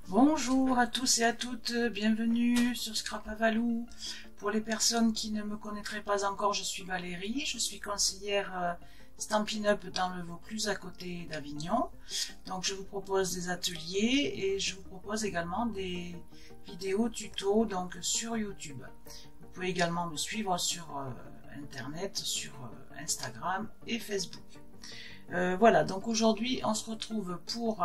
Bonjour à tous et à toutes, bienvenue sur Scrap Avalou. Pour les personnes qui ne me connaîtraient pas encore, je suis Valérie, je suis conseillère Stampin' Up dans le Vaucluse à côté d'Avignon. Donc je vous propose des ateliers et je vous propose également des vidéos tutos donc sur YouTube. Vous pouvez également me suivre sur Internet, sur Instagram et Facebook. Voilà, donc aujourd'hui on se retrouve pour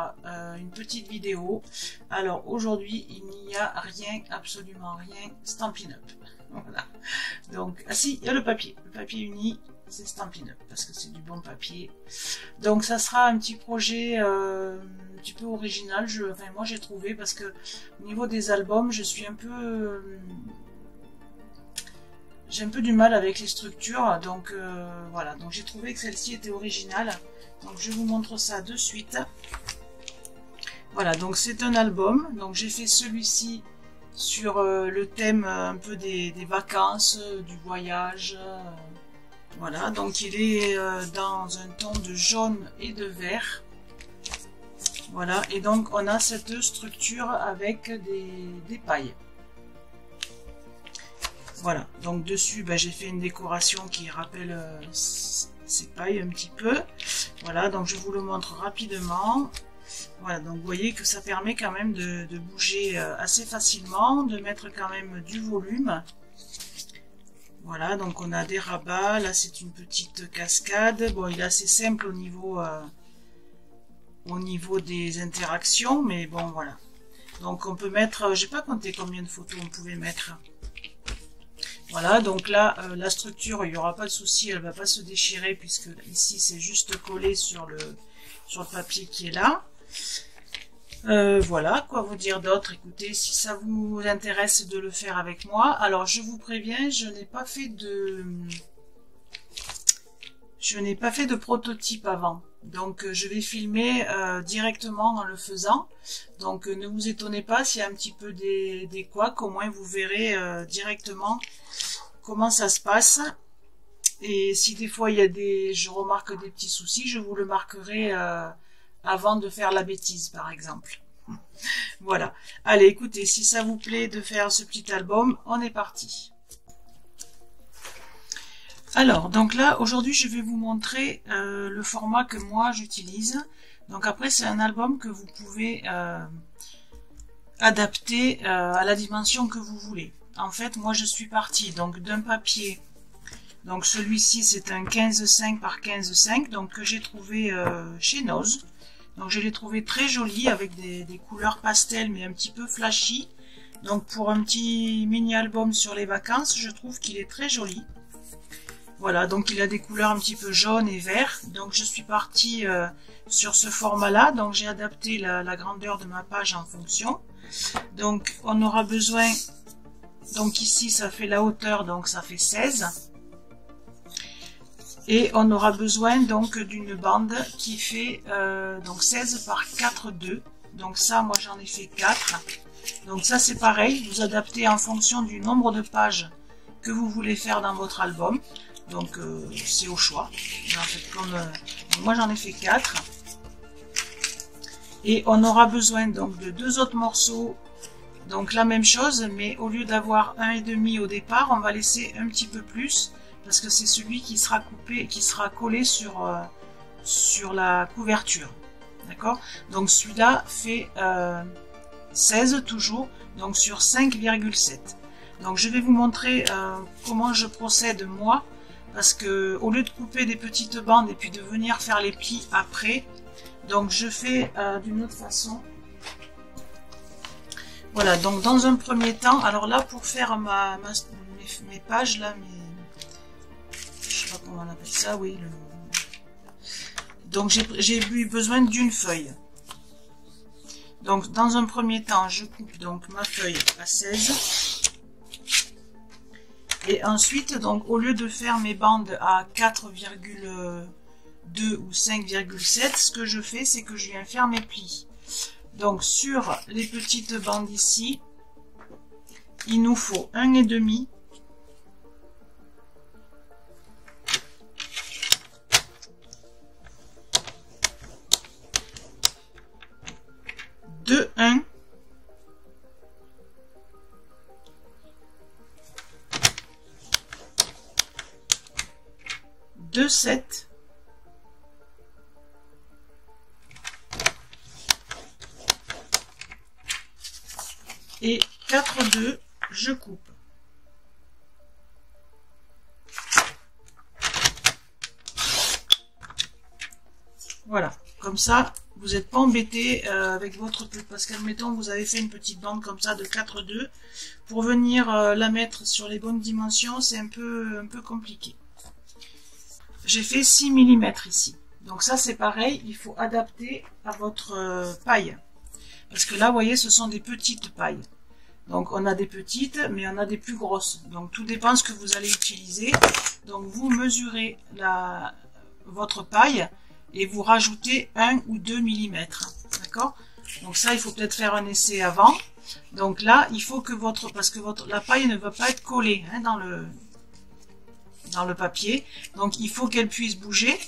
une petite vidéo. Alors aujourd'hui il n'y a rien, absolument rien Stampin' Up. Voilà. Donc, ah si, il y a le papier uni, c'est Stampin' Up parce que c'est du bon papier. Donc ça sera un petit projet un petit peu original. Enfin, moi j'ai trouvé parce que au niveau des albums, je suis un peu j'ai un peu du mal avec les structures, donc voilà, donc j'ai trouvé que celle-ci était originale, donc je vous montre ça de suite. Voilà, donc c'est un album, donc j'ai fait celui-ci sur le thème un peu des vacances, du voyage, voilà, donc il est dans un ton de jaune et de vert, voilà, et donc on a cette structure avec des pailles. Voilà, donc dessus, j'ai fait une décoration qui rappelle ces pailles un petit peu. Voilà, donc je vous le montre rapidement. Voilà, donc vous voyez que ça permet quand même de bouger assez facilement, de mettre quand même du volume. Voilà, donc on a des rabats. Là, c'est une petite cascade. Bon, il est assez simple au niveau des interactions, mais bon, voilà. Donc on peut mettre, j'ai pas compté combien de photos on pouvait mettre. Voilà, donc là, la structure, il n'y aura pas de souci, elle ne va pas se déchirer puisque ici, c'est juste collé sur le papier qui est là. Voilà, quoi vous dire d'autre? Écoutez, si ça vous intéresse de le faire avec moi, alors je vous préviens, je n'ai pas fait de prototype avant. Donc je vais filmer directement en le faisant. Donc ne vous étonnez pas s'il y a un petit peu des couacs, au moins vous verrez directement comment ça se passe. Et si des fois je remarque des petits soucis, je vous le marquerai avant de faire la bêtise par exemple. Voilà. Allez, écoutez, si ça vous plaît de faire ce petit album, on est parti. Alors, donc là, aujourd'hui, je vais vous montrer le format que moi j'utilise. Donc après, c'est un album que vous pouvez adapter à la dimension que vous voulez. En fait, moi, je suis partie donc d'un papier. Donc celui-ci, c'est un 15,5 par 15,5, donc que j'ai trouvé chez Noz. Donc je l'ai trouvé très joli avec des couleurs pastel, mais un petit peu flashy. Donc pour un petit mini album sur les vacances, je trouve qu'il est très joli. Voilà, donc il a des couleurs un petit peu jaune et vert. Donc je suis partie sur ce format-là. Donc j'ai adapté la grandeur de ma page en fonction. Donc on aura besoin, donc ici ça fait la hauteur, donc ça fait 16. Et on aura besoin donc d'une bande qui fait donc 16 par 4,2. Donc ça, moi j'en ai fait 4. Donc ça c'est pareil, vous adaptez en fonction du nombre de pages que vous voulez faire dans votre album. Donc c'est au choix. En fait, moi j'en ai fait 4. Et on aura besoin donc de 2 autres morceaux. Donc la même chose, mais au lieu d'avoir 1,5 au départ, on va laisser un petit peu plus. Parce que c'est celui qui sera coupé, qui sera collé sur la couverture. D'accord? Donc celui-là fait 16 toujours, donc sur 5,7. Donc je vais vous montrer comment je procède moi. Parce que au lieu de couper des petites bandes et puis de venir faire les plis après, donc je fais d'une autre façon. Voilà, donc dans un premier temps, alors là pour faire mes pages là, je sais pas comment on appelle ça, oui. Donc j'ai eu besoin d'une feuille. Donc dans un premier temps, je coupe donc ma feuille à 16. Et ensuite, donc au lieu de faire mes bandes à 4,2 ou 5,7, ce que je fais, c'est que je viens faire mes plis. Donc sur les petites bandes ici, il nous faut 1,5. 2 7 et 4 2, je coupe. Voilà, comme ça, vous n'êtes pas embêté avec votre coupe, parce qu'admettons, vous avez fait une petite bande comme ça de 4 2, pour venir la mettre sur les bonnes dimensions, c'est un peu compliqué. J'ai fait 6 mm ici. Donc ça, c'est pareil, il faut adapter à votre paille. Parce que là, vous voyez, ce sont des petites pailles. Donc on a des petites, mais on a des plus grosses. Donc tout dépend de ce que vous allez utiliser. Donc vous mesurez votre paille et vous rajoutez 1 ou 2 mm. D'accord? Donc ça, il faut peut-être faire un essai avant. Donc là, il faut que parce que la paille ne va pas être collée hein, dans le papier. Donc il faut qu'elle puisse bouger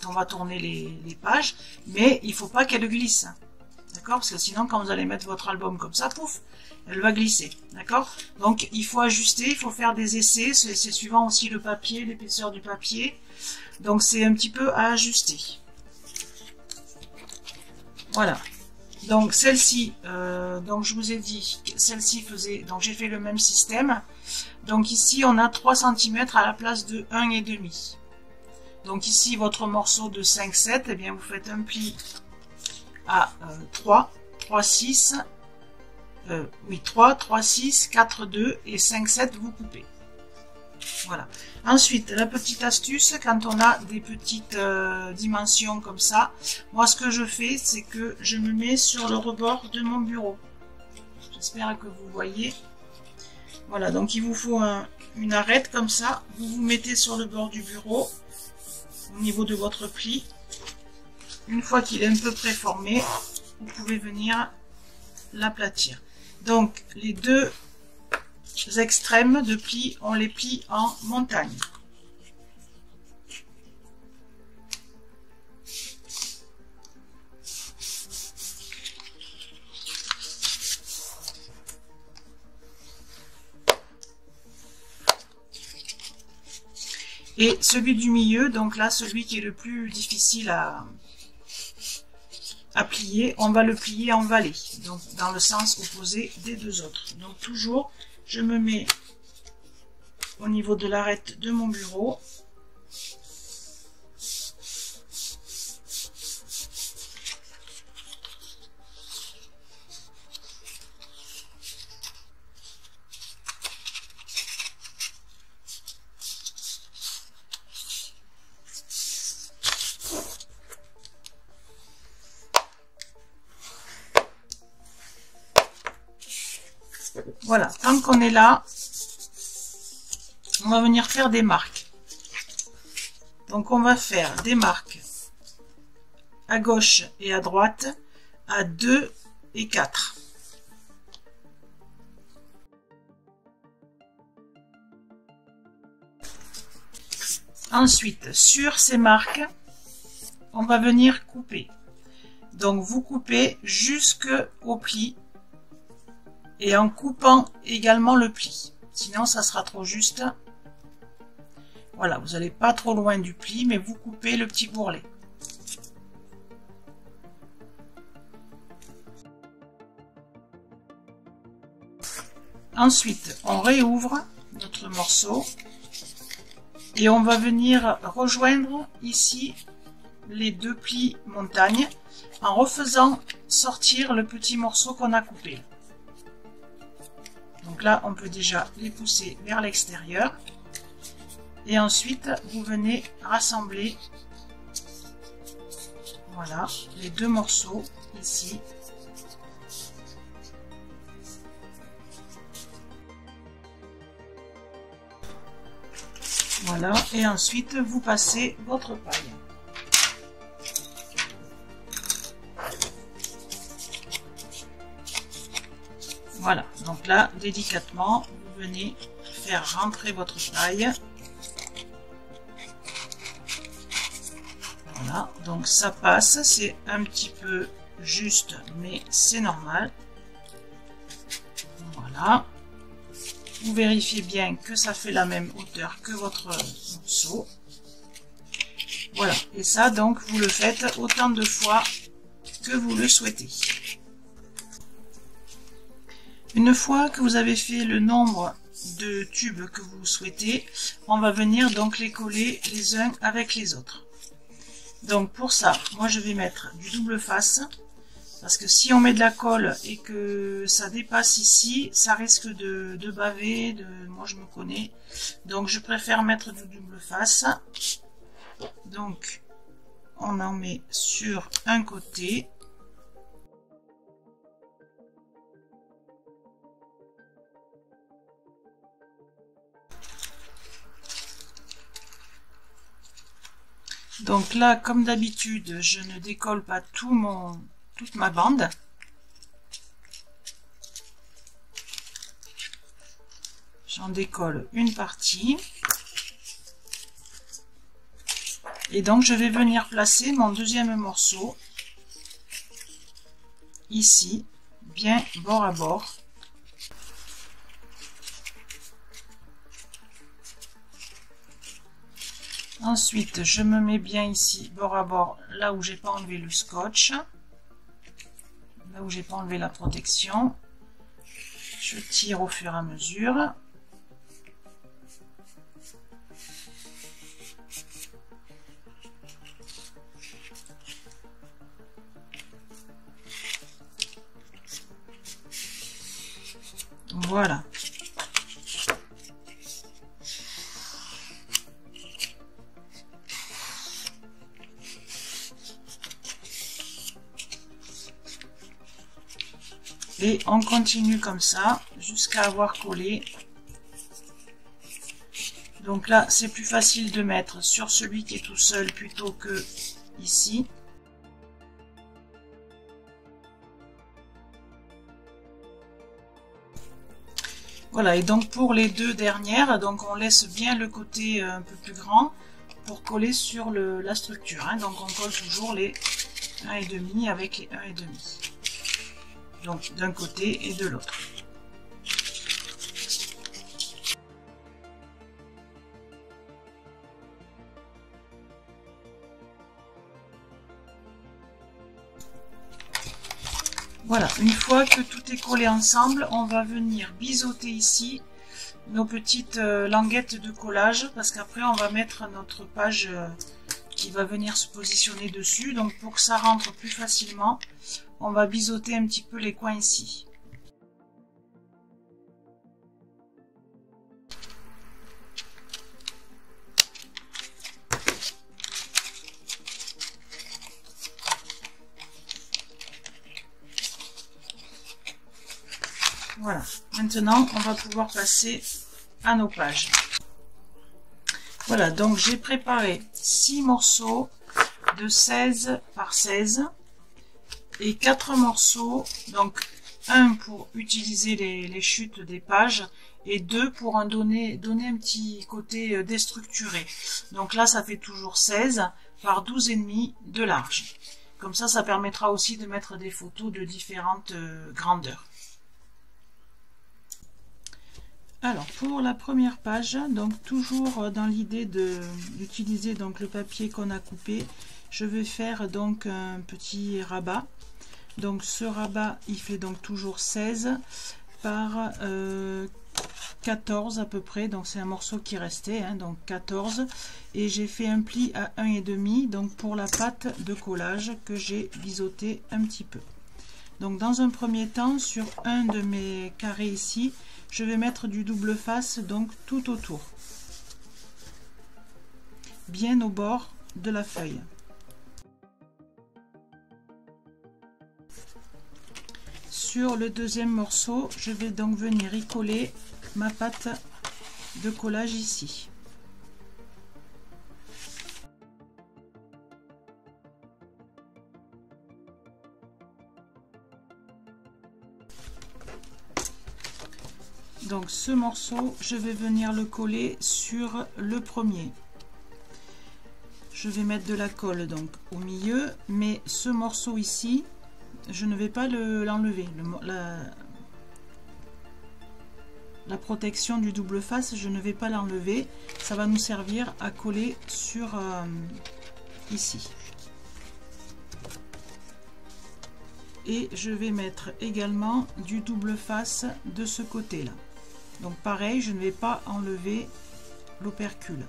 quand on va tourner les pages, mais il ne faut pas qu'elle glisse. D'accord? Parce que sinon, quand vous allez mettre votre album comme ça, pouf, elle va glisser. D'accord? Donc il faut ajuster, il faut faire des essais. C'est suivant aussi le papier, l'épaisseur du papier. Donc c'est un petit peu à ajuster. Voilà. Donc celle-ci, donc je vous ai dit, celle-ci faisait, donc j'ai fait le même système. Donc ici on a 3 cm à la place de 1,5. Donc ici votre morceau de 5,7, eh bien vous faites un pli à 3, 3, 6, 3, 3, 6, 4, 2 et 5, 7, vous coupez. Voilà. Ensuite, la petite astuce, quand on a des petites dimensions comme ça, moi ce que je fais, c'est que je me mets sur le rebord de mon bureau. J'espère que vous voyez. Voilà, donc il vous faut une arête comme ça. Vous vous mettez sur le bord du bureau, au niveau de votre pli. Une fois qu'il est un peu préformé, vous pouvez venir l'aplatir. Donc les deux extrêmes de plis, on les plie en montagne. Et celui du milieu, donc là, celui qui est le plus difficile à plier, on va le plier en vallée, donc dans le sens opposé des deux autres. Donc toujours, je me mets au niveau de l'arête de mon bureau. Voilà, tant qu'on est là, on va venir faire des marques. Donc on va faire des marques à gauche et à droite à 2 et 4. Ensuite, sur ces marques, on va venir couper. Donc vous coupez jusqu'au pli et en coupant également le pli. Sinon, ça sera trop juste. Voilà, vous n'allez pas trop loin du pli, mais vous coupez le petit bourrelet. Ensuite, on réouvre notre morceau et on va venir rejoindre ici les deux plis montagne en refaisant sortir le petit morceau qu'on a coupé. Donc là, on peut déjà les pousser vers l'extérieur. Et ensuite, vous venez rassembler, voilà, les deux morceaux ici. Voilà, et ensuite, vous passez votre paille. Voilà, donc là, délicatement, vous venez faire rentrer votre paille. Voilà, donc ça passe, c'est un petit peu juste, mais c'est normal. Voilà. Vous vérifiez bien que ça fait la même hauteur que votre morceau. Voilà, et ça donc vous le faites autant de fois que vous le souhaitez. Une fois que vous avez fait le nombre de tubes que vous souhaitez, on va venir donc les coller les uns avec les autres. Donc pour ça, moi je vais mettre du double face, parce que si on met de la colle et que ça dépasse ici, ça risque de baver, moi je me connais, donc je préfère mettre du double face. Donc on en met sur un côté. Donc là, comme d'habitude, je ne décolle pas toute ma bande. J'en décolle une partie. Et donc, je vais venir placer mon deuxième morceau ici, bien bord à bord. Ensuite, je me mets bien ici, bord à bord, là où j'ai pas enlevé le scotch, là où j'ai pas enlevé la protection. Je tire au fur et à mesure. Voilà. Et on continue comme ça jusqu'à avoir collé. Donc là, c'est plus facile de mettre sur celui qui est tout seul plutôt que ici. Voilà, et donc pour les deux dernières, donc on laisse bien le côté un peu plus grand pour coller sur la structure. Hein. Donc on colle toujours les 1,5 avec les 1,5. Donc d'un côté et de l'autre. Voilà, une fois que tout est collé ensemble, on va venir biseauter ici nos petites languettes de collage, parce qu'après on va mettre notre page qui va venir se positionner dessus. Donc pour que ça rentre plus facilement, on va biseauter un petit peu les coins ici. Voilà, maintenant on va pouvoir passer à nos pages. Voilà, donc j'ai préparé 6 morceaux de 16 par 16 et 4 morceaux, donc un pour utiliser les chutes des pages et 2 pour en donner un petit côté déstructuré. Donc là ça fait toujours 16 par 12,5 de large. Comme ça permettra aussi de mettre des photos de différentes grandeurs. Alors pour la première page, donc toujours dans l'idée d'utiliser donc le papier qu'on a coupé, je vais faire donc un petit rabat. Donc ce rabat il fait donc toujours 16 par 14 à peu près, donc c'est un morceau qui restait, hein, donc 14, et j'ai fait un pli à 1,5 donc pour la pâte de collage que j'ai biseauté un petit peu. Donc dans un premier temps, sur un de mes carrés ici, je vais mettre du double face donc tout autour, bien au bord de la feuille. Sur le deuxième morceau, je vais donc venir y coller ma pâte de collage ici. Donc ce morceau, je vais venir le coller sur le premier. Je vais mettre de la colle donc au milieu, mais ce morceau ici, je ne vais pas l'enlever. La protection du double face, je ne vais pas l'enlever. Ça va nous servir à coller sur ici. Et je vais mettre également du double face de ce côté là. Donc pareil, je ne vais pas enlever l'opercule.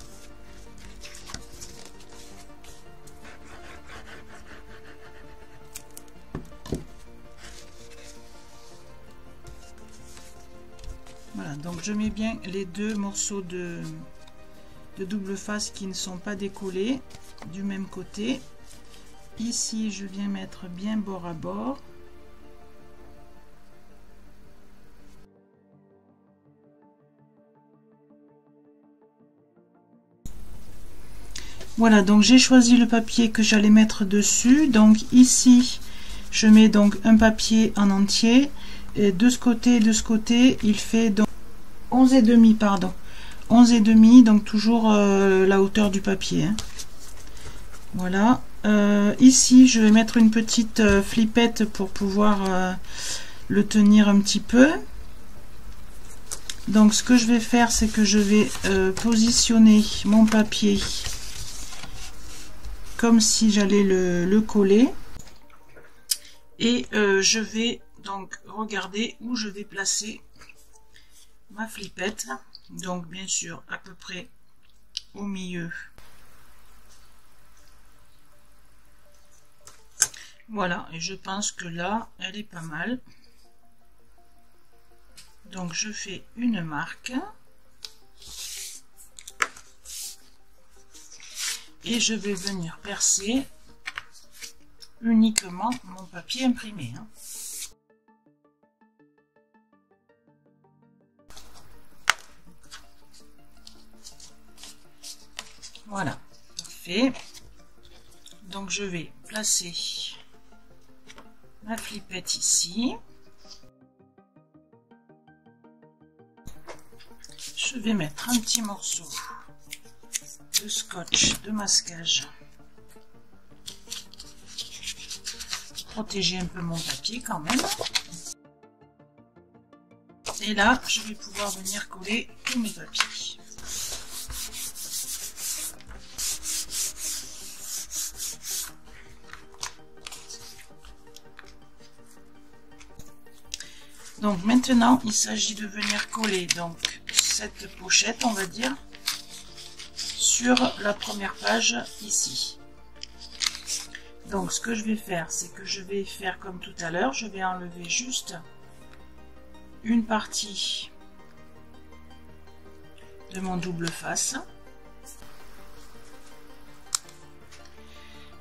Voilà, donc je mets bien les deux morceaux de double face qui ne sont pas décollés du même côté. Ici, je viens mettre bien bord à bord. Voilà, donc j'ai choisi le papier que j'allais mettre dessus. Donc ici, je mets donc un papier en entier. Et de ce côté, il fait donc 11,5, pardon. 11,5, donc toujours la hauteur du papier. Hein. Voilà. Ici, je vais mettre une petite flippette pour pouvoir le tenir un petit peu. Donc ce que je vais faire, c'est que je vais positionner mon papier comme si j'allais le coller. Et je vais donc regarder où je vais placer ma flippette. Donc bien sûr à peu près au milieu. Voilà, et je pense que là, elle est pas mal. Donc je fais une marque. Et je vais venir percer uniquement mon papier imprimé. Hein. Voilà, parfait. Donc je vais placer ma flippette ici. Je vais mettre un petit morceau de scotch de masquage pour protéger un peu mon papier quand même. Et là, je vais pouvoir venir coller tous mes papiers. Donc maintenant, il s'agit de venir coller donc cette pochette, on va dire, sur la première page ici. Donc ce que je vais faire, c'est que je vais faire comme tout à l'heure, je vais enlever juste une partie de mon double face.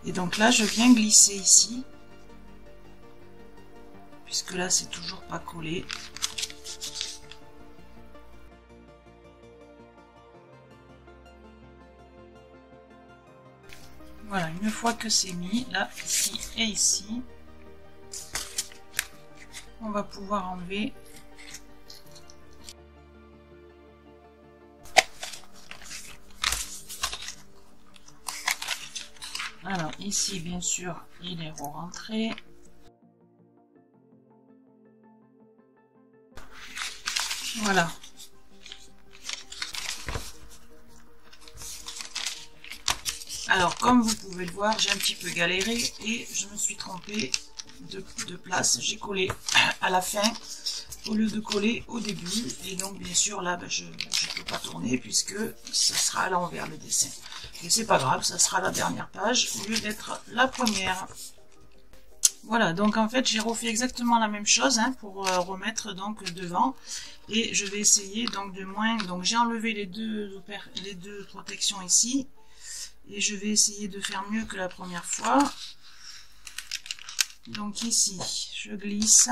Et donc là, je viens glisser ici, puisque là, c'est toujours pas collé. Voilà, une fois que c'est mis, là, ici et ici, on va pouvoir enlever alors ici, bien sûr, il est rentré. Voilà. Alors, comme vous pouvez le voir, j'ai un petit peu galéré et je me suis trompée de place. J'ai collé à la fin au lieu de coller au début. Et donc, bien sûr, là, je ne peux pas tourner puisque ça sera à l'envers le dessin. Mais c'est pas grave, ça sera la dernière page au lieu d'être la première. Voilà, donc en fait, j'ai refait exactement la même chose hein, pour remettre donc devant. Et je vais essayer donc de moins... Donc, j'ai enlevé les deux protections ici. Et je vais essayer de faire mieux que la première fois. Donc ici, je glisse.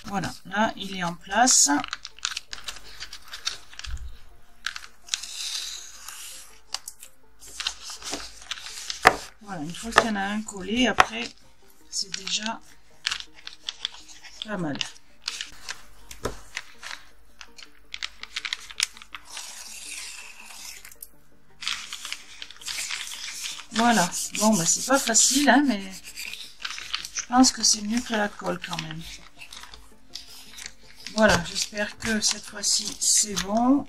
Voilà, là, il est en place. Voilà, une fois qu'il y en a un collé, après, c'est déjà pas mal. Voilà, bon bah c'est pas facile hein, mais je pense que c'est mieux que la colle quand même. Voilà, j'espère que cette fois-ci c'est bon.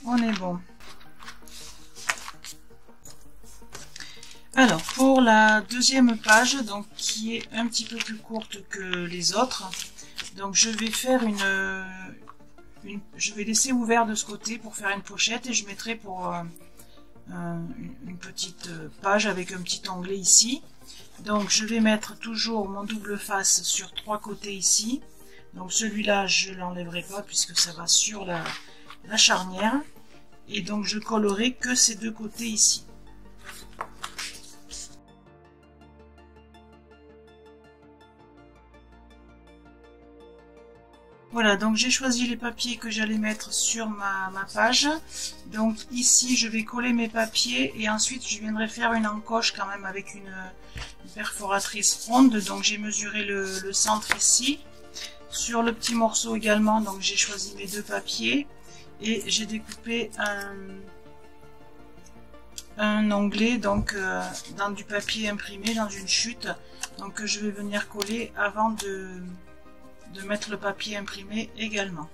On est bon. Alors pour la deuxième page, donc qui est un petit peu plus courte que les autres, donc je vais faire je vais laisser ouvert de ce côté pour faire une pochette et je mettrai pour une petite page avec un petit onglet ici. Donc je vais mettre toujours mon double face sur 3 côtés ici. Donc celui-là je l'enlèverai pas puisque ça va sur la charnière. Et donc je collerai que ces 2 côtés ici. Voilà, donc j'ai choisi les papiers que j'allais mettre sur ma page. Donc ici, je vais coller mes papiers et ensuite je viendrai faire une encoche quand même avec une perforatrice ronde. Donc j'ai mesuré le centre ici. Sur le petit morceau également, donc j'ai choisi mes 2 papiers et j'ai découpé un onglet donc dans du papier imprimé, dans une chute. Donc je vais venir coller avant de mettre le papier imprimé également.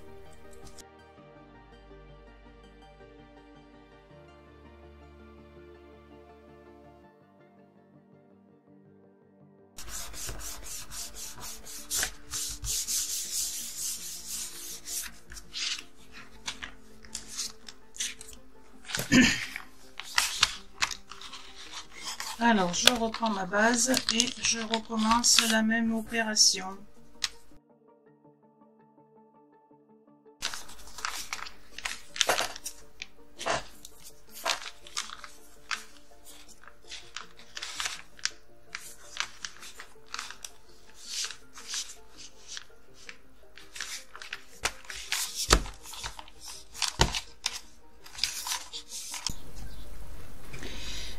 Alors je reprends ma base et je recommence la même opération.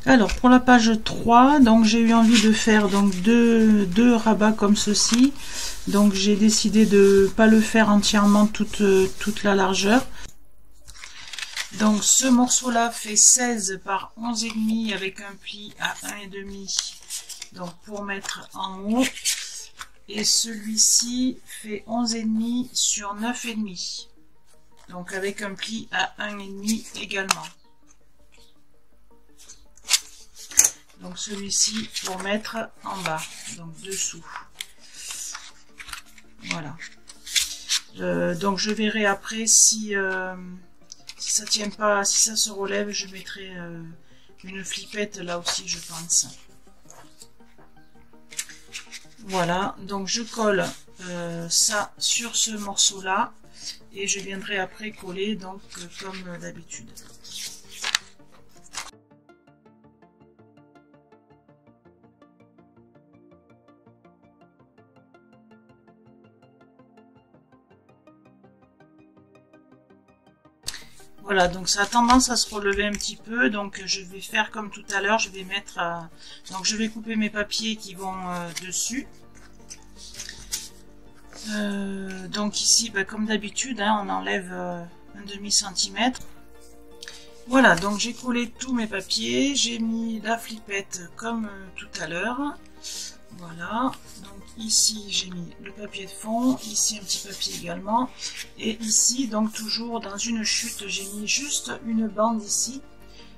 Alors pour la page 3, donc j'ai eu envie de faire donc deux rabats comme ceci. Donc j'ai décidé de pas le faire entièrement toute la largeur. Donc ce morceau là fait 16 par 11,5 avec un pli à 1,5 donc pour mettre en haut. Et celui-ci fait 11,5 sur 9,5 donc avec un pli à 1,5 également. Donc celui-ci pour mettre en bas, donc dessous. Voilà. Donc je verrai après si ça tient pas, si ça se relève, je mettrai une flippette là aussi, je pense. Voilà, donc je colle ça sur ce morceau là et je viendrai après coller donc comme d'habitude. Voilà, donc ça a tendance à se relever un petit peu, donc je vais faire comme tout à l'heure, je vais mettre, donc je vais couper mes papiers qui vont dessus. Donc ici, comme d'habitude, on enlève un demi-centimètre. Voilà, donc j'ai collé tous mes papiers, j'ai mis la flippette comme tout à l'heure. Voilà, donc ici j'ai mis le papier de fond, ici un petit papier également, et ici donc toujours dans une chute j'ai mis juste une bande ici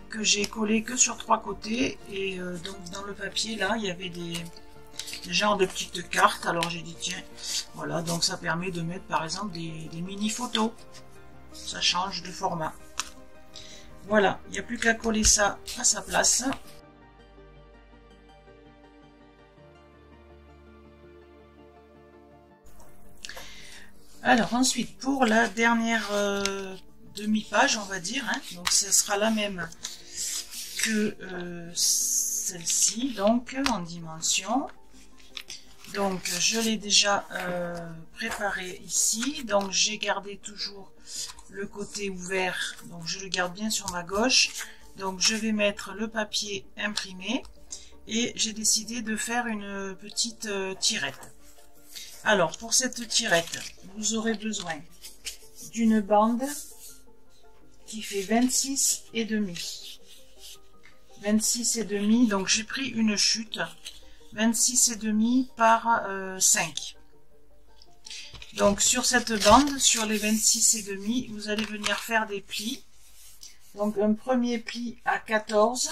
que j'ai collé que sur 3 côtés, et donc dans le papier là il y avait des genres de petites cartes, alors j'ai dit tiens, voilà, donc ça permet de mettre par exemple des mini photos, ça change de format. Voilà, il n'y a plus qu'à coller ça à sa place. Alors ensuite pour la dernière demi-page on va dire, donc ce sera la même que celle-ci, donc en dimension. Donc je l'ai déjà préparé ici, donc j'ai gardé toujours le côté ouvert, donc je le garde bien sur ma gauche. Donc je vais mettre le papier imprimé et j'ai décidé de faire une petite tirette. Alors pour cette tirette, vous aurez besoin d'une bande qui fait 26,5. 26,5, donc j'ai pris une chute 26,5 par 5. Donc sur cette bande, sur les 26,5, vous allez venir faire des plis. Donc un premier pli à 14.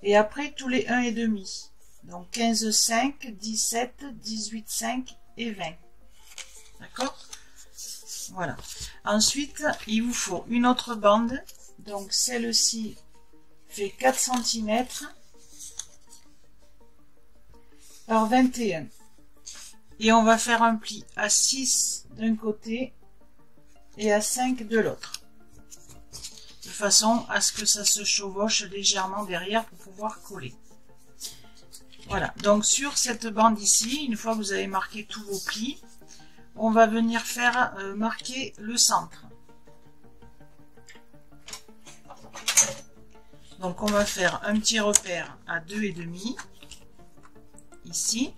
Et après tous les 1,5. Donc 15,5, 17, 18,5 et 20. D'accord? Voilà. Ensuite, il vous faut une autre bande. Donc celle-ci fait 4 cm par 21. Et on va faire un pli à 6 d'un côté et à 5 de l'autre. De façon à ce que ça se chevauche légèrement derrière pour pouvoir coller. Voilà. Donc sur cette bande ici, une fois que vous avez marqué tous vos plis, on va venir faire marquer le centre. Donc on va faire un petit repère à 2,5 ici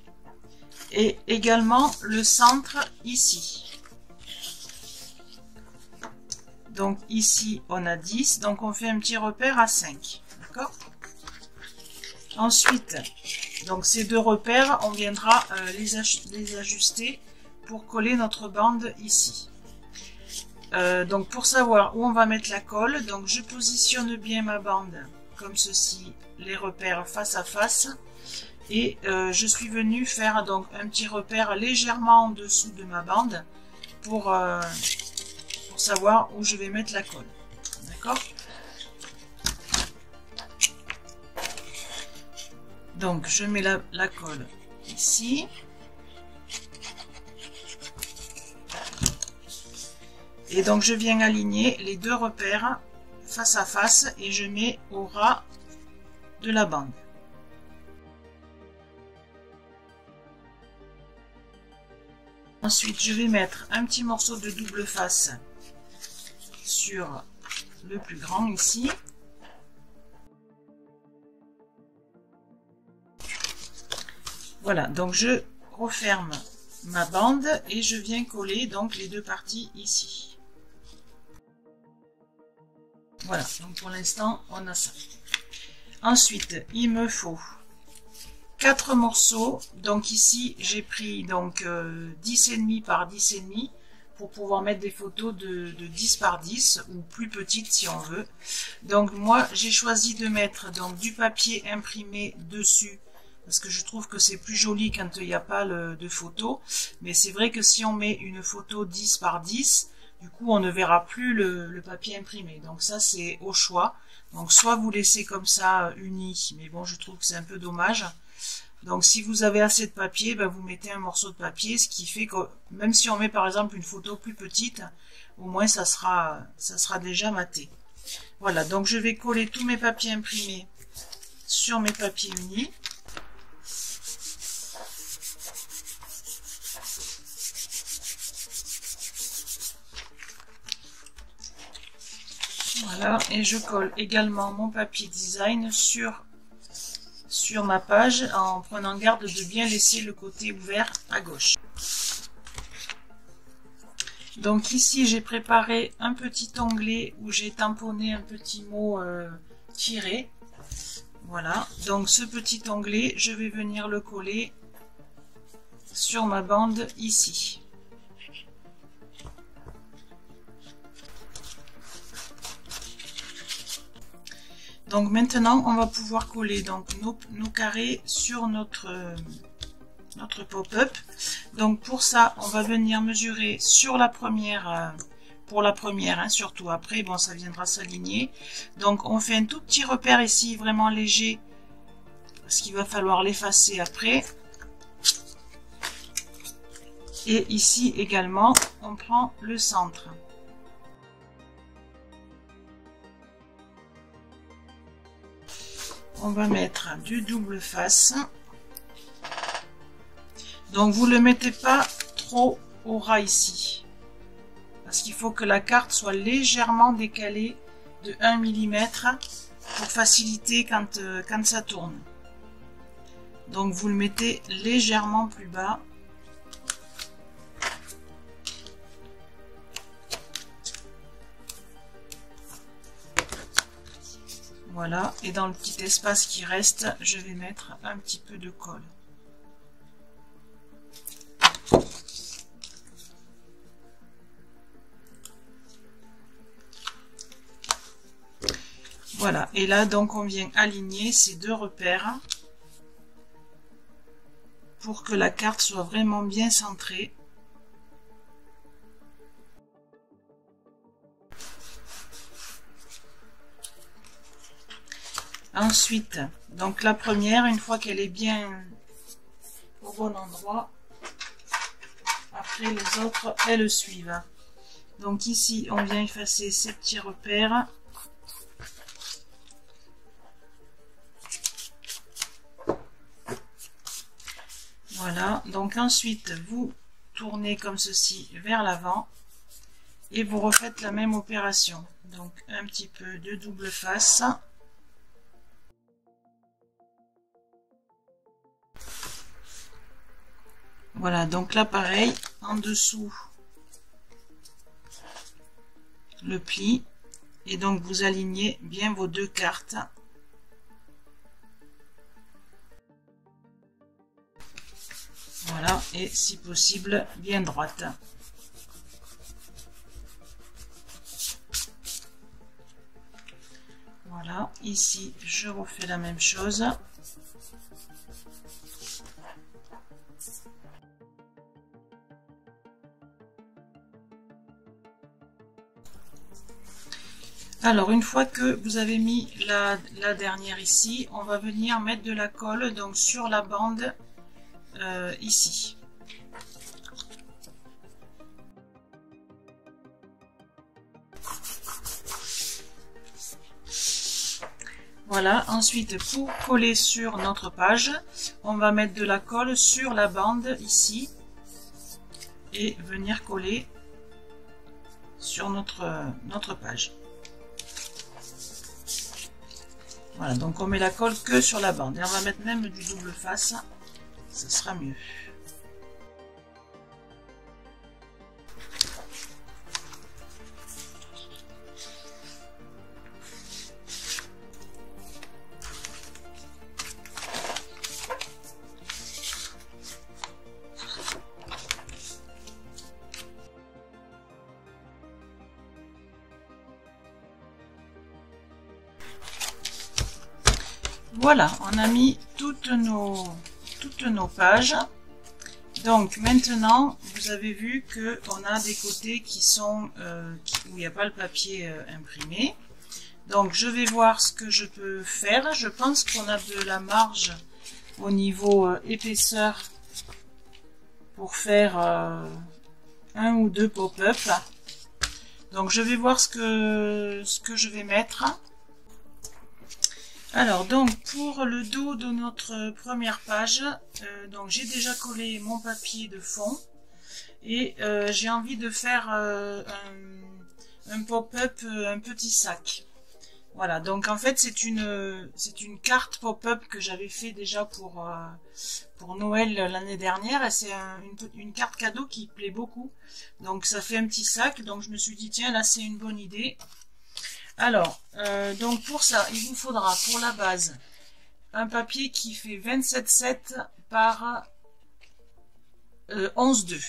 et également le centre ici. Donc ici on a 10, donc on fait un petit repère à 5. D'accord? Ensuite, donc ces deux repères, on viendra les ajuster pour coller notre bande ici. Donc pour savoir où on va mettre la colle, donc je positionne bien ma bande comme ceci, les repères face à face, et je suis venue faire donc un petit repère légèrement en dessous de ma bande pour savoir où je vais mettre la colle. D'accord? Donc je mets la colle ici. Et donc je viens aligner les deux repères face à face et je mets au ras de la bande. Ensuite je vais mettre un petit morceau de double face sur le plus grand ici. Voilà, donc je referme ma bande et je viens coller donc les deux parties ici. Voilà, donc pour l'instant on a ça. Ensuite il me faut 4 morceaux, donc ici j'ai pris donc 10,5 par 10,5 pour pouvoir mettre des photos de 10 par 10 ou plus petites si on veut. Donc moi j'ai choisi de mettre donc du papier imprimé dessus parce que je trouve que c'est plus joli quand il n'y a pas de photo, mais c'est vrai que si on met une photo 10 par 10, du coup on ne verra plus le papier imprimé. Donc ça c'est au choix. Donc soit vous laissez comme ça uni, mais bon je trouve que c'est un peu dommage. Donc si vous avez assez de papier, ben, vous mettez un morceau de papier, ce qui fait que même si on met par exemple une photo plus petite, au moins ça sera déjà maté. Voilà, donc je vais coller tous mes papiers imprimés sur mes papiers unis. Voilà, et je colle également mon papier design sur ma page en prenant garde de bien laisser le côté ouvert à gauche. Donc ici j'ai préparé un petit onglet où j'ai tamponné un petit mot tiré. Voilà, donc ce petit onglet je vais venir le coller sur ma bande ici. Donc maintenant on va pouvoir coller donc nos carrés sur notre pop-up. Donc pour ça on va venir mesurer sur la première, pour la première hein, surtout, après bon ça viendra s'aligner. Donc on fait un tout petit repère ici vraiment léger parce qu'il va falloir l'effacer après. Et ici également on prend le centre. On va mettre du double face. Donc vous ne le mettez pas trop au ras ici. Parce qu'il faut que la carte soit légèrement décalée de 1 mm pour faciliter quand ça tourne. Donc vous le mettez légèrement plus bas. Voilà, et dans le petit espace qui reste, je vais mettre un petit peu de colle. Voilà, et là donc on vient aligner ces deux repères pour que la carte soit vraiment bien centrée. Ensuite, donc la première, une fois qu'elle est bien au bon endroit, après les autres, elles suivent. Donc ici, on vient effacer ces petits repères. Voilà, donc ensuite, vous tournez comme ceci vers l'avant et vous refaites la même opération. Donc un petit peu de double face. Voilà, donc là pareil, en dessous le pli, et donc vous alignez bien vos deux cartes. Voilà, et si possible bien droite. Voilà, ici je refais la même chose. Alors une fois que vous avez mis la dernière ici, on va venir mettre de la colle donc sur la bande ici. Voilà, ensuite pour coller sur notre page, on va mettre de la colle sur la bande ici et venir coller sur notre page. Voilà, donc on met la colle que sur la bande. Et on va mettre même du double face, ça sera mieux. Voilà, on a mis toutes nos pages. Donc maintenant, vous avez vu que on a des côtés qui sont où il n'y a pas le papier imprimé. Donc je vais voir ce que je peux faire. Je pense qu'on a de la marge au niveau épaisseur pour faire un ou deux pop-up. Donc je vais voir ce que je vais mettre. Alors donc pour le dos de notre première page, donc j'ai déjà collé mon papier de fond et j'ai envie de faire un pop-up, un petit sac. Voilà, donc en fait c'est une carte pop-up que j'avais fait déjà pour Noël l'année dernière, et c'est une carte cadeau qui plaît beaucoup. Donc ça fait un petit sac, donc je me suis dit tiens là c'est une bonne idée. Alors, donc pour ça, il vous faudra pour la base un papier qui fait 27,7 par 11,2.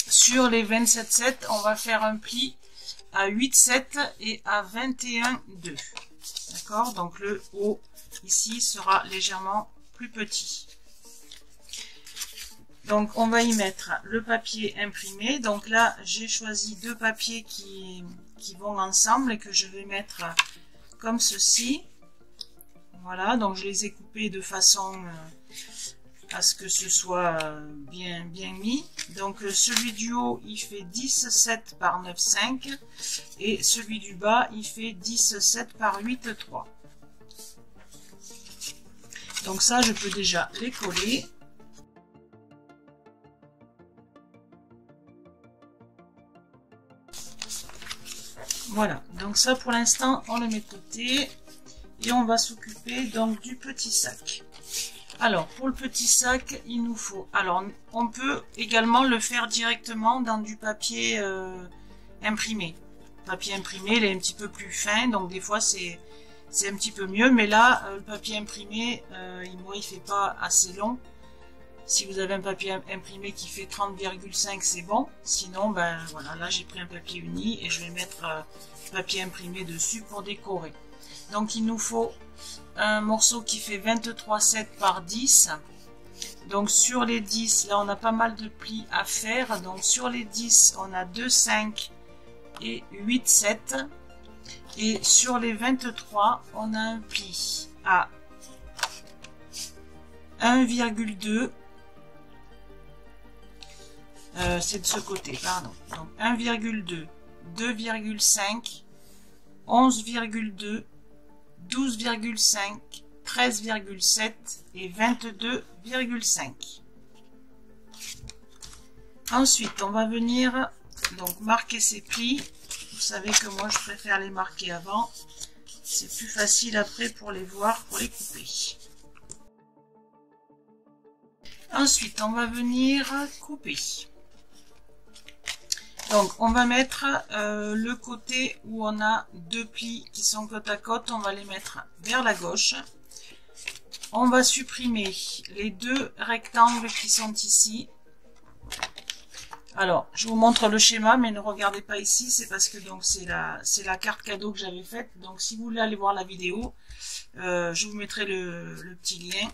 Sur les 27,7, on va faire un pli à 8,7 et à 21,2. D'accord? Donc le haut ici sera légèrement plus petit. Donc on va y mettre le papier imprimé. Donc là j'ai choisi deux papiers qui vont ensemble et que je vais mettre comme ceci. Voilà, donc je les ai coupés de façon à ce que ce soit bien mis. Donc celui du haut il fait 10,7 par 9,5 et celui du bas il fait 10,7 par 8,3. Donc ça je peux déjà les coller. Voilà, donc ça pour l'instant on le met de côté et on va s'occuper donc du petit sac. Alors pour le petit sac il nous faut, alors on peut également le faire directement dans du papier imprimé. Le papier imprimé il est un petit peu plus fin, donc des fois c'est un petit peu mieux, mais là le papier imprimé moi il fait pas assez long. Si vous avez un papier imprimé qui fait 30,5 c'est bon, sinon ben voilà, là j'ai pris un papier uni et je vais mettre papier imprimé dessus pour décorer. Donc il nous faut un morceau qui fait 23,7 par 10. Donc sur les 10, là on a pas mal de plis à faire. Donc sur les 10, on a 2,5 et 8,7. Et sur les 23, on a un pli à 1,2. C'est de ce côté, pardon. Donc 1,2, 2,5, 11,2, 12,5, 13,7 et 22,5. Ensuite, on va venir donc marquer ces plis. Vous savez que moi je préfère les marquer avant. C'est plus facile après pour les voir, pour les couper. Ensuite, on va venir couper. Donc, on va mettre le côté où on a deux plis qui sont côte à côte. On va les mettre vers la gauche. On va supprimer les deux rectangles qui sont ici. Alors, je vous montre le schéma, mais ne regardez pas ici. C'est parce que donc c'est la carte cadeau que j'avais faite. Donc, si vous voulez aller voir la vidéo, je vous mettrai le petit lien.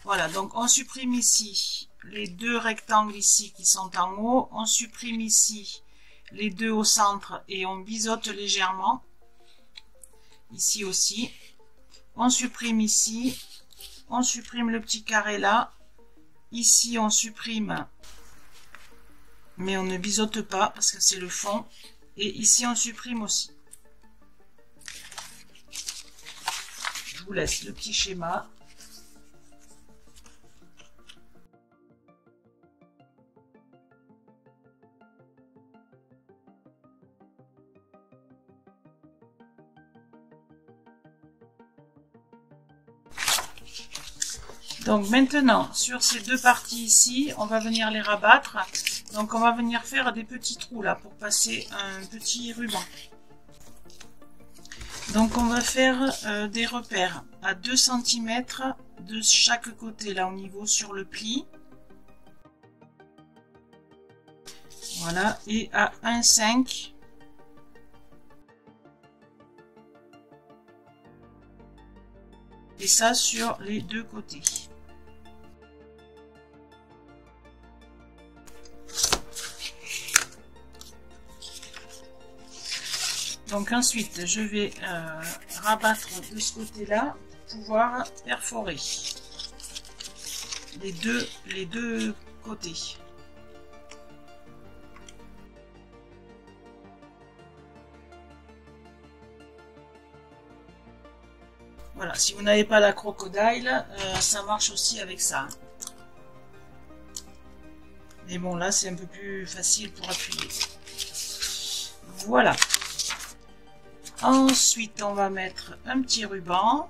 Voilà, donc on supprime ici les deux rectangles ici qui sont en haut. On supprime ici les deux au centre et on biseaute légèrement. Ici aussi. On supprime ici. On supprime le petit carré là. Ici, on supprime, mais on ne biseaute pas parce que c'est le fond. Et ici, on supprime aussi. Je vous laisse le petit schéma. Donc maintenant, sur ces deux parties ici, on va venir les rabattre. Donc on va venir faire des petits trous là pour passer un petit ruban. Donc on va faire des repères à 2 cm de chaque côté là au niveau sur le pli. Voilà, et à 1,5. Et ça sur les deux côtés. Donc ensuite, je vais rabattre de ce côté-là pour pouvoir perforer les deux côtés. Voilà, si vous n'avez pas la crocodile, ça marche aussi avec ça. Mais bon, là, c'est un peu plus facile pour appuyer. Voilà. Ensuite, on va mettre un petit ruban.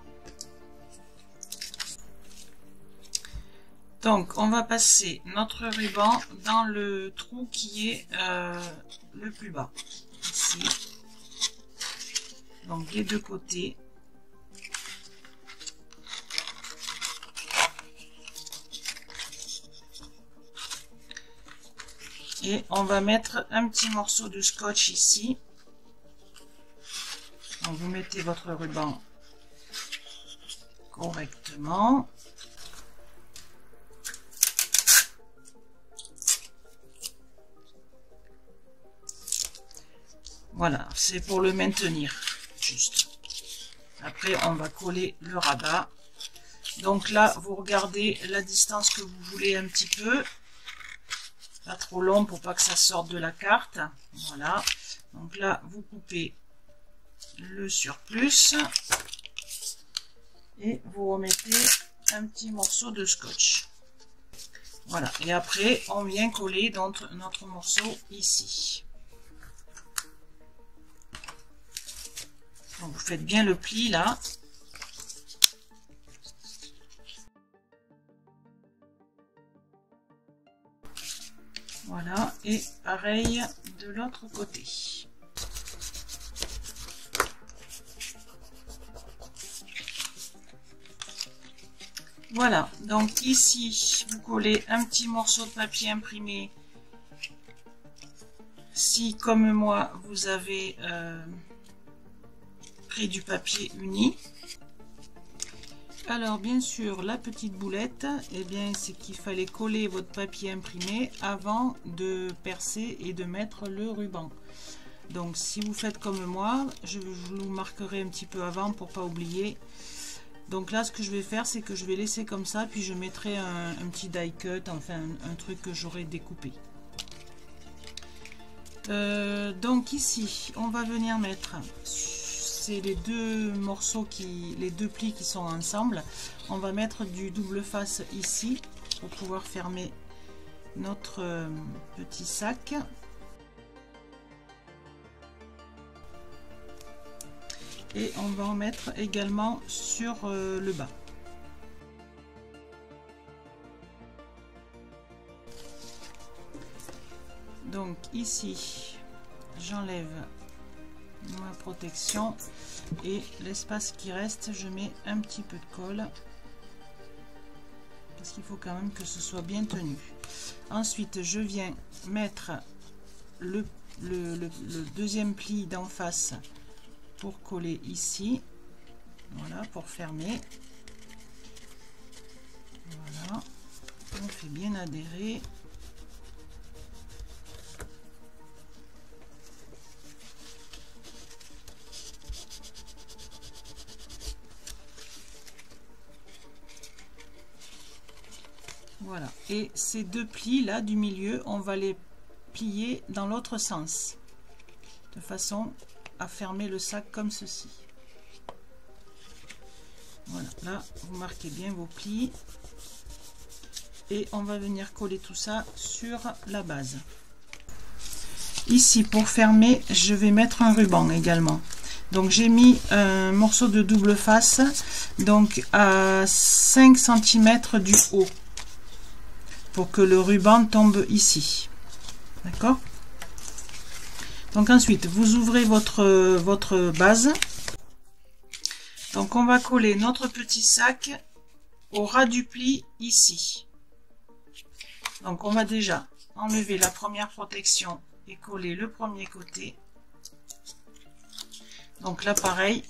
Donc, on va passer notre ruban dans le trou qui est le plus bas. Ici. Donc, les deux côtés. Et on va mettre un petit morceau de scotch ici. Donc vous mettez votre ruban correctement. Voilà, c'est pour le maintenir, juste. Après, on va coller le rabat. Donc là, vous regardez la distance que vous voulez un petit peu. Pas trop long pour pas que ça sorte de la carte. Voilà. Donc là, vous coupez le surplus et vous remettez un petit morceau de scotch. Voilà. Et après, on vient coller notre morceau ici. Donc vous faites bien le pli là. Voilà, et pareil de l'autre côté. Voilà, donc ici, vous collez un petit morceau de papier imprimé. Si, comme moi, vous avez pris du papier uni. Alors bien sûr, la petite boulette, eh bien c'est qu'il fallait coller votre papier imprimé avant de percer et de mettre le ruban. Donc si vous faites comme moi, je vous marquerai un petit peu avant pour pas oublier. Donc là ce que je vais faire, c'est que je vais laisser comme ça, puis je mettrai un petit die cut, enfin un truc que j'aurai découpé. Donc ici on va venir mettre, c'est les deux morceaux les deux plis qui sont ensemble. On va mettre du double face ici pour pouvoir fermer notre petit sac. Et on va en mettre également sur le bas. Donc ici j'enlève ma protection et l'espace qui reste, je mets un petit peu de colle parce qu'il faut quand même que ce soit bien tenu. Ensuite je viens mettre le deuxième pli d'en face pour coller ici, voilà, pour fermer. Voilà, on fait bien adhérer. Voilà, et ces deux plis là du milieu, on va les plier dans l'autre sens de façon à fermer le sac comme ceci. Voilà, là vous marquez bien vos plis et on va venir coller tout ça sur la base. Ici pour fermer, je vais mettre un ruban également. Donc j'ai mis un morceau de double face, donc à 5 cm du haut, pour que le ruban tombe ici. D'accord? Donc ensuite, vous ouvrez votre base. Donc on va coller notre petit sac au ras du pli ici. Donc on va déjà enlever la première protection et coller le premier côté. Donc là pareil,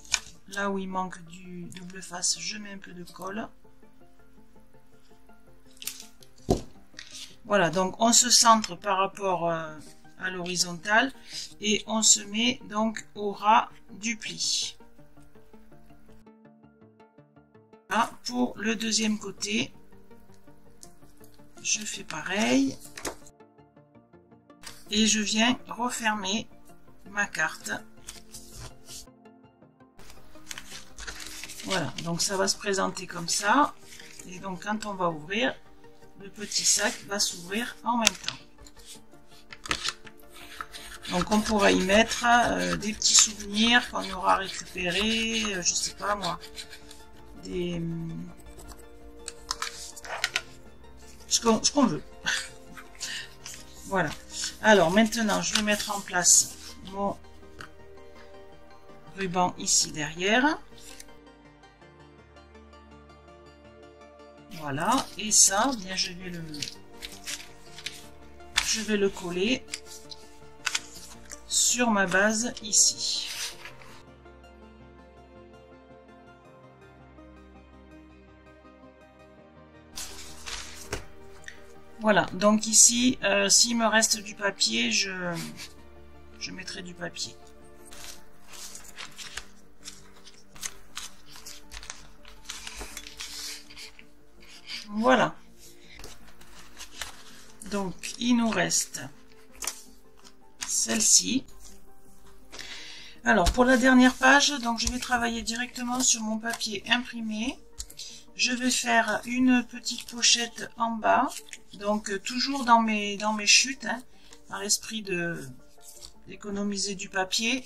là où il manque du double face, je mets un peu de colle. Voilà, donc on se centre par rapport à l'horizontale et on se met donc au ras du pli. Là, pour le deuxième côté, je fais pareil et je viens refermer ma carte. Voilà, donc ça va se présenter comme ça et donc quand on va ouvrir, le petit sac va s'ouvrir en même temps. Donc on pourra y mettre des petits souvenirs qu'on aura récupérés, je sais pas moi, ce qu'on veut. Voilà. Alors maintenant je vais mettre en place mon ruban ici derrière. Voilà, et ça, bien je vais le coller sur ma base ici. Voilà, donc ici, s'il me reste du papier, je mettrai du papier. Voilà. Donc, il nous reste celle-ci. Alors, pour la dernière page, donc je vais travailler directement sur mon papier imprimé. Je vais faire une petite pochette en bas, donc toujours dans mes chutes, hein, dans l'esprit d'économiser du papier.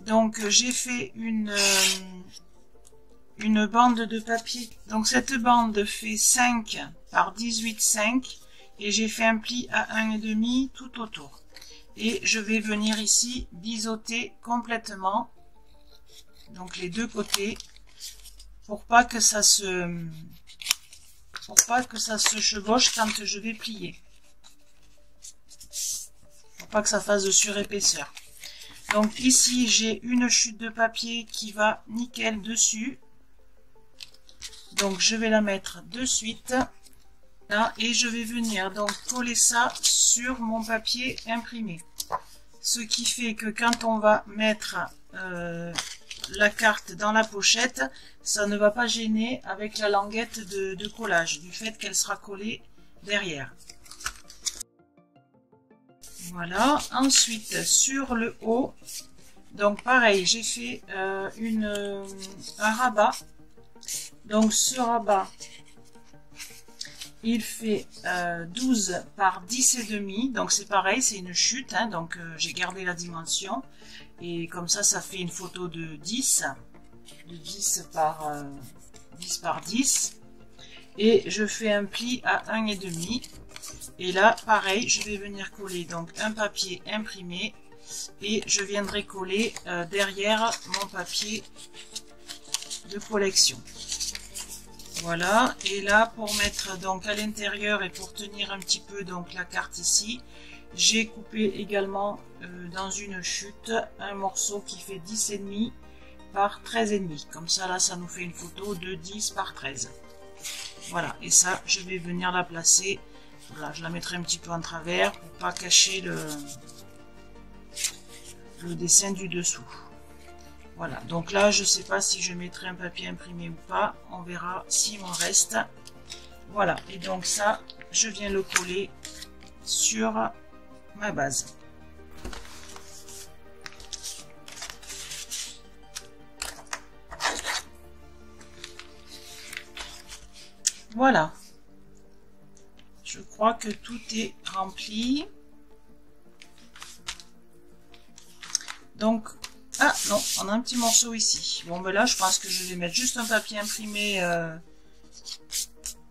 Donc, j'ai fait une bande de papier. Donc cette bande fait 5 par 18,5 et j'ai fait un pli à 1,5 tout autour. Et je vais venir ici biseauter complètement, donc les deux côtés, pour pas que ça se chevauche quand je vais plier. Pour pas que ça fasse de surépaisseur. Donc ici j'ai une chute de papier qui va nickel dessus. Donc je vais la mettre de suite là et je vais venir donc coller ça sur mon papier imprimé. Ce qui fait que quand on va mettre la carte dans la pochette, ça ne va pas gêner avec la languette de collage, du fait qu'elle sera collée derrière. Voilà, ensuite sur le haut, donc pareil, j'ai fait un rabat. Donc ce rabat, il fait 12 par 10 et demi, donc c'est pareil, c'est une chute, hein, donc j'ai gardé la dimension. Et comme ça fait une photo de 10 par 10 par 10. Et je fais un pli à 1,5. Et là, pareil, je vais venir coller donc un papier imprimé. Et je viendrai coller derrière mon papier de collection. Voilà. Et là, pour mettre donc à l'intérieur et pour tenir un petit peu donc la carte ici, j'ai coupé également dans une chute un morceau qui fait 10,5 par 13,5. Comme ça, là, ça nous fait une photo de 10 par 13. Voilà, et ça, je vais venir la placer. Voilà, je la mettrai un petit peu en travers pour pas cacher le dessin du dessous. Voilà, donc là, je sais pas si je mettrai un papier imprimé ou pas. On verra s'il m'en reste. Voilà, et donc ça, je viens le coller sur ma base. Voilà. Je crois que tout est rempli. Donc, ah non, on a un petit morceau ici. Bon, ben là, je pense que je vais mettre juste un papier imprimé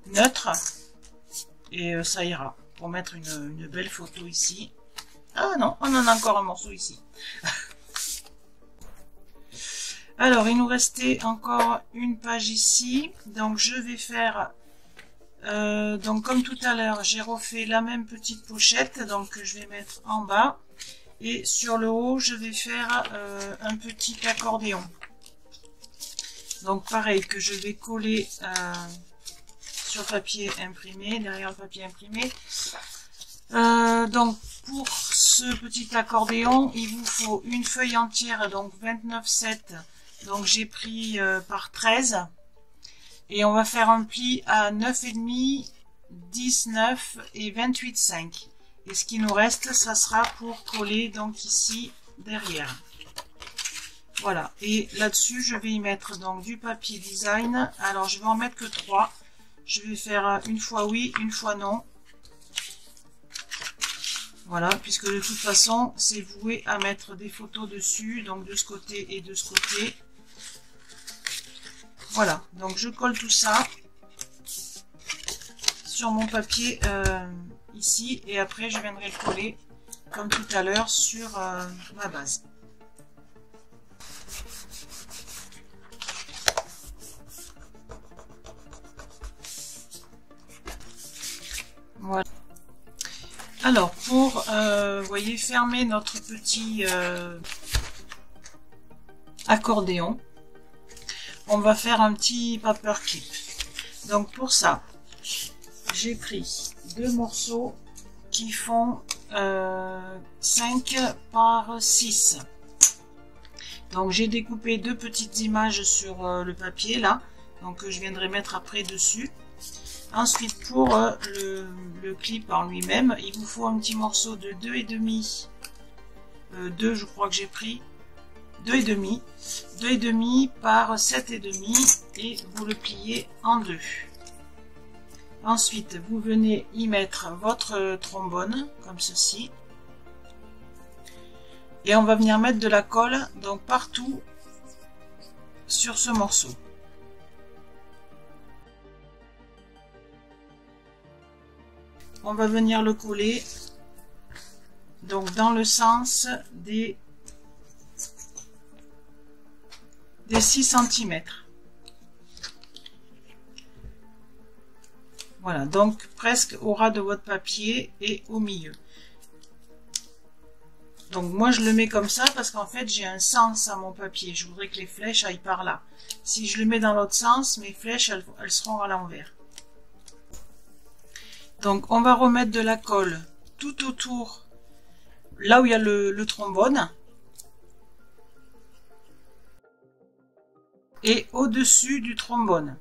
neutre. Et ça ira. Pour mettre une belle photo ici. Ah non, on en a encore un morceau ici. Alors, il nous restait encore une page ici. Donc, je vais faire... donc, comme tout à l'heure, j'ai refait la même petite pochette. Donc, je vais mettre en bas. Et sur le haut, je vais faire un petit accordéon. Donc, pareil, que je vais coller sur papier imprimé, derrière le papier imprimé. Donc, pour ce petit accordéon, il vous faut une feuille entière, donc 29,7. Donc, j'ai pris par 13. Et on va faire un pli à 9,5, 19 et 28,5. Et ce qui nous reste, ça sera pour coller donc ici derrière. Voilà. Et là-dessus, je vais y mettre donc du papier design. Alors, je vais en mettre que 3. Je vais faire une fois oui, une fois non. Voilà, puisque de toute façon, c'est voué à mettre des photos dessus, donc de ce côté et de ce côté. Voilà, donc je colle tout ça sur mon papier ici, et après je viendrai le coller, comme tout à l'heure, sur ma base. Voilà. Alors, pour, vous voyez, fermer notre petit accordéon, on va faire un petit paper clip. Donc, pour ça, j'ai pris deux morceaux qui font 5 par 6. Donc, j'ai découpé deux petites images sur le papier, là, donc je viendrai mettre après dessus. Ensuite, pour le clip en lui-même, il vous faut un petit morceau de 2,5. 2, je crois que j'ai pris 2,5. 2,5 par 7,5 et vous le pliez en deux. Ensuite, vous venez y mettre votre trombone, comme ceci. Et on va venir mettre de la colle, donc partout sur ce morceau. On va venir le coller donc dans le sens des 6 cm. Voilà, donc presque au ras de votre papier et au milieu. Donc moi je le mets comme ça parce qu'en fait j'ai un sens à mon papier. Je voudrais que les flèches aillent par là. Si je le mets dans l'autre sens, mes flèches elles seront à l'envers. Donc on va remettre de la colle tout autour, là où il y a le trombone. Et au-dessus du trombone.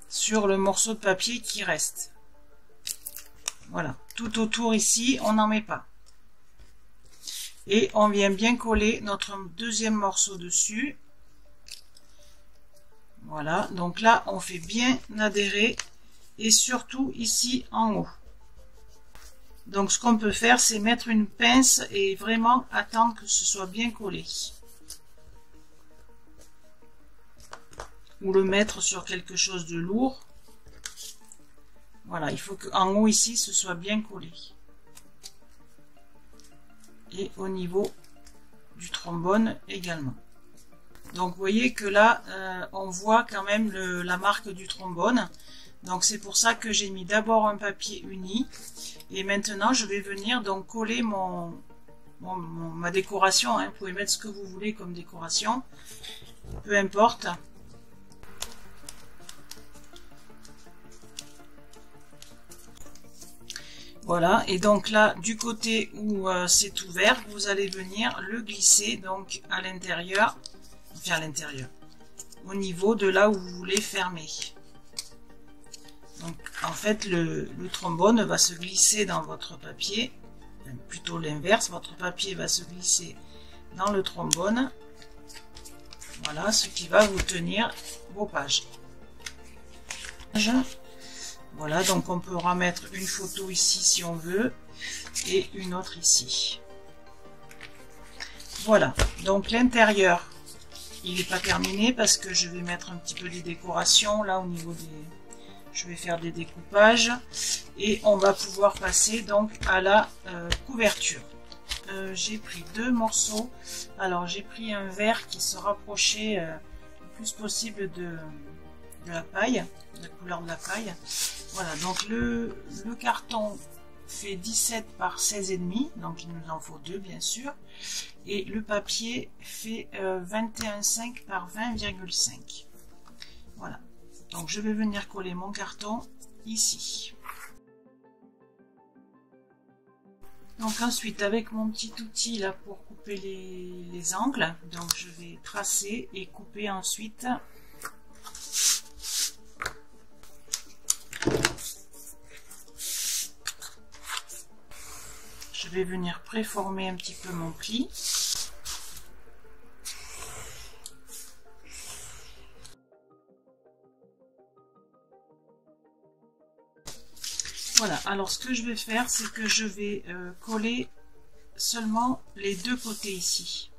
Sur le morceau de papier qui reste. Voilà, tout autour ici, on n'en met pas. Et on vient bien coller notre deuxième morceau dessus. Voilà, donc là, on fait bien adhérer et surtout ici en haut. Donc ce qu'on peut faire, c'est mettre une pince et vraiment attendre que ce soit bien collé. Ou le mettre sur quelque chose de lourd. Voilà, il faut qu'en haut ici, ce soit bien collé. Et au niveau du trombone également. Donc vous voyez que là, on voit quand même la marque du trombone. Donc c'est pour ça que j'ai mis d'abord un papier uni. Et maintenant, je vais venir donc coller ma décoration. Hein. Vous pouvez mettre ce que vous voulez comme décoration. Peu importe. Voilà, et donc là, du côté où c'est ouvert, vous allez venir le glisser donc à l'intérieur, enfin à l'intérieur, au niveau de là où vous voulez fermer. Donc en fait, le trombone va se glisser dans votre papier, enfin, plutôt l'inverse, votre papier va se glisser dans le trombone. Voilà, ce qui va vous tenir vos pages. Voilà, donc on peut remettre une photo ici si on veut et une autre ici. Voilà, donc l'intérieur, il n'est pas terminé parce que je vais mettre un petit peu des décorations là au niveau des... Je vais faire des découpages et on va pouvoir passer donc à la couverture. J'ai pris deux morceaux. Alors j'ai pris un vert qui se rapprochait le plus possible de la paille, de la couleur de la paille. Voilà, donc le carton fait 17 par 16,5, donc il nous en faut deux bien sûr. Et le papier fait 21,5 par 20,5. Voilà, donc je vais venir coller mon carton ici. Donc ensuite, avec mon petit outil là pour couper les angles, donc je vais tracer et couper ensuite. Je vais venir préformer un petit peu mon pli. Voilà, alors ce que je vais faire, c'est que je vais coller seulement les deux côtés ici.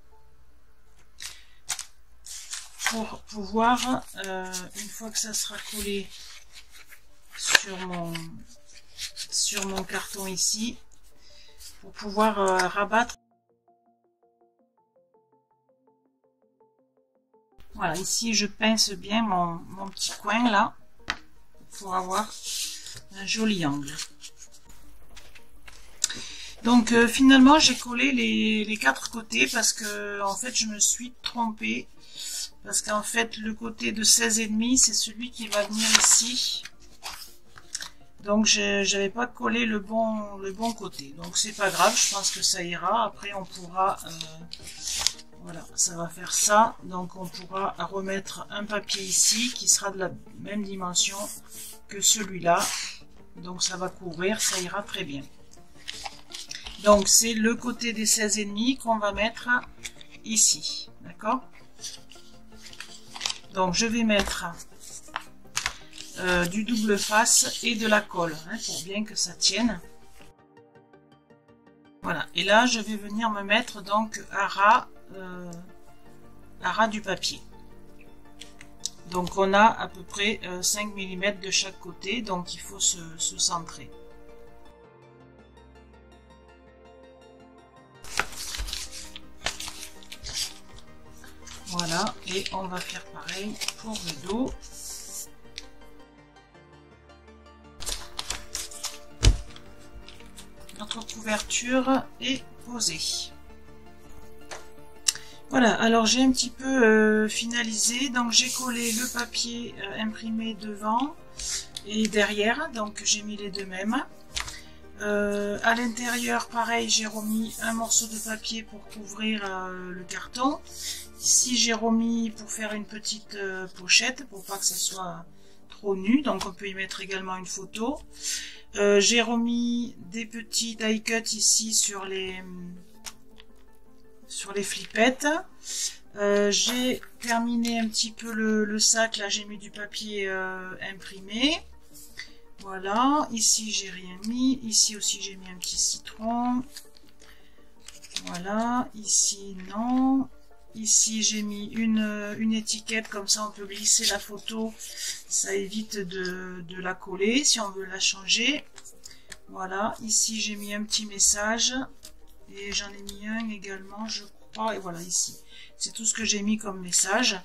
Pour pouvoir, une fois que ça sera collé sur mon carton ici, pour pouvoir rabattre. Voilà, ici je pince bien mon petit coin là pour avoir un joli angle. Donc finalement j'ai collé les quatre côtés parce que en fait je me suis trompée, parce qu'en fait le côté de 16,5 c'est celui qui va venir ici. Donc je n'avais pas collé le bon côté, donc c'est pas grave, je pense que ça ira. Après on pourra voilà, ça va faire ça, donc on pourra remettre un papier ici qui sera de la même dimension que celui-là, donc ça va couvrir, ça ira très bien. Donc c'est le côté des 16,5 qu'on va mettre ici, d'accord? Donc je vais mettre du double face et de la colle hein, pour bien que ça tienne. Voilà, et là je vais venir me mettre donc à ras du papier. Donc on a à peu près 5 mm de chaque côté, donc il faut se centrer. Voilà, et on va faire pareil pour le dos. notre couverture est posée. Voilà, alors j'ai un petit peu finalisé, donc j'ai collé le papier imprimé devant et derrière, donc j'ai mis les deux mêmes. À l'intérieur, pareil, j'ai remis un morceau de papier pour couvrir le carton. Ici, j'ai remis pour faire une petite pochette, pour pas que ça soit trop nu, donc on peut y mettre également une photo. J'ai remis des petits die cuts ici sur les flippettes. J'ai terminé un petit peu le sac, là j'ai mis du papier imprimé. Voilà, ici j'ai rien mis, ici aussi j'ai mis un petit citron. Voilà, ici non. Ici j'ai mis une étiquette, comme ça on peut glisser la photo, ça évite de la coller si on veut la changer. Voilà, ici j'ai mis un petit message et j'en ai mis un également je crois, et voilà ici. C'est tout ce que j'ai mis comme message.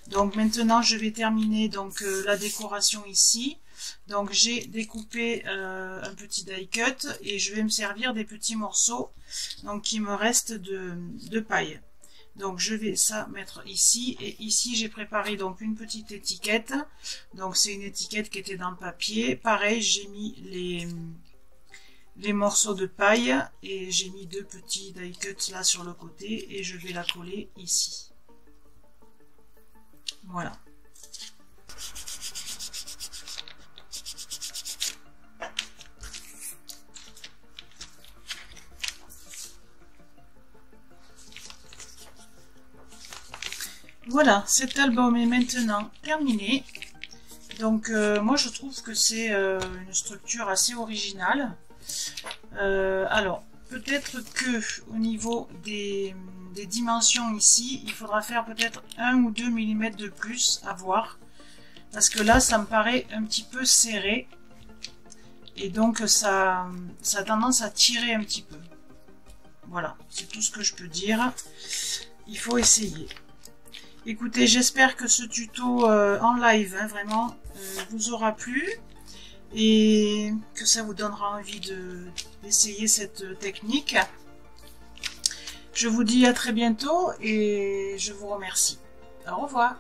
Donc maintenant je vais terminer donc la décoration ici. Donc j'ai découpé un petit die cut et je vais me servir des petits morceaux donc qui me restent de paille. Donc je vais ça mettre ici et ici j'ai préparé donc une petite étiquette. Donc c'est une étiquette qui était dans le papier. Pareil, j'ai mis les morceaux de paille et j'ai mis deux petits die cuts là sur le côté et je vais la coller ici. Voilà. Voilà, cet album est maintenant terminé. Donc moi je trouve que c'est une structure assez originale. Alors peut-être que au niveau des dimensions ici, il faudra faire peut-être 1 ou 2 mm de plus à voir. Parce que là ça me paraît un petit peu serré. Et donc ça a tendance à tirer un petit peu. Voilà, c'est tout ce que je peux dire. Il faut essayer. Écoutez, j'espère que ce tuto en live, hein, vraiment, vous aura plu et que ça vous donnera envie d'essayer cette technique. Je vous dis à très bientôt et je vous remercie. Au revoir.